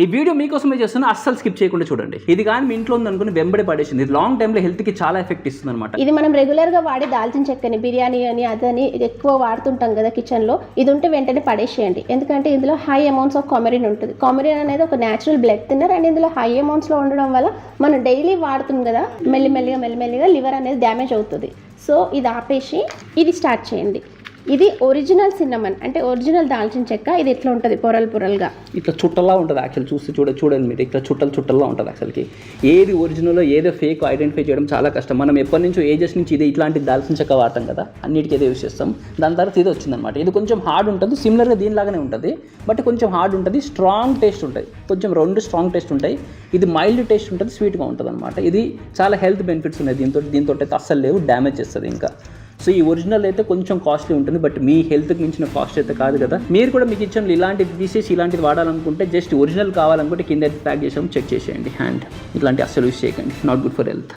ఈ వీడియో మీకోసమే చేస్తున్నా, అస్సలు స్కిప్ చేయకుండా చూడండి. ఇది కానీ మీ ఇంట్లో ఉందనుకుని వెంబడి పడేసింది. ఇది లాంగ్ టైంలో హెల్త్కి చాలా ఎఫెక్ట్ ఇస్తుంది అనమాట. ఇది మనం రెగ్యులర్గా వాడే దాల్చిన చెక్కని బిర్యానీ అని అదని ఎక్కువ వాడుతుంటాం కదా కిచెన్లో. ఇది ఉంటే వెంటనే పడేసేయండి, ఎందుకంటే ఇందులో హై అమౌంట్స్ ఆఫ్ కామరిన్ ఉంటుంది. కామరిన్ అనేది ఒక న్యాచురల్ బ్లడ్ థిన్నర్ అండ్ ఇందులో హై అమౌంట్స్లో ఉండడం వల్ల మనం డైలీ వాడుతుంది కదా, మెల్లిమెల్లిగా లివర్ అనేది డ్యామేజ్ అవుతుంది. సో ఇది ఆపేసి ఇది స్టార్ట్ చేయండి. ఇది ఒరిజినల్ సిన్నమన్ అంటే ఒరిజినల్ దాల్చిన చెక్క. ఇది ఇట్లా ఉంటుంది పొరలుగా, ఇట్లా చుట్టల్లా ఉంటుంది. యాక్చువల్ చూడండి మీరు, ఇట్లా చుట్టల్లా ఉంటుంది. అసలుకి ఏది ఒరిజినల్ ఏదో ఫేక్ ఐడెంటిఫై చేయడం చాలా కష్టం. మనం ఎప్పటి నుంచో ఏజెస్ నుంచి ఇది ఇట్లాంటి దాల్చిన చెక్క వాడతాం కదా, అన్నిటికీ ఇదే యూస్ చేస్తాం. దాని తర్వాత ఇది వచ్చిందనమాట. ఇది కొంచెం హార్డ్ ఉంటుంది, సిమిలర్గా దీనిలాగానే ఉంటుంది, బట్ కొంచెం హార్డ్ ఉంటుంది, స్ట్రాంగ్ టేస్ట్ ఉంటుంది. కొంచెం రెండు స్ట్రాంగ్ టేస్ట్ ఉంటాయి. ఇది మైల్డ్ టేస్ట్ ఉంటుంది, స్వీట్గా ఉంటుంది అనమాట. ఇది చాలా హెల్త్ బెనిఫిట్స్ ఉన్నాయి దీంతో అయితే అస్సలు లేవు, డ్యామేజ్ చేస్తుంది ఇంకా. సో ఈ ఒరిజినల్ అయితే కొంచెం కాస్ట్లీ ఉంటుంది, బట్ మీ హెల్త్కి మించిన కాస్ట్ అయితే కాదు కదా. మీరు కూడా మీ కిచెన్లో ఇలాంటిది తీసేసి ఇలాంటిది వాడాలనుకుంటే, జస్ట్ ఒరిజినల్ కావాలనుకుంటే కింద ప్యాక్ చేసాము, చెక్ చేసేయండి. హ్యాండ్ ఇట్లాంటి అస్సలు యూస్ చేయకండి, నాట్ గుడ్ ఫర్ హెల్త్.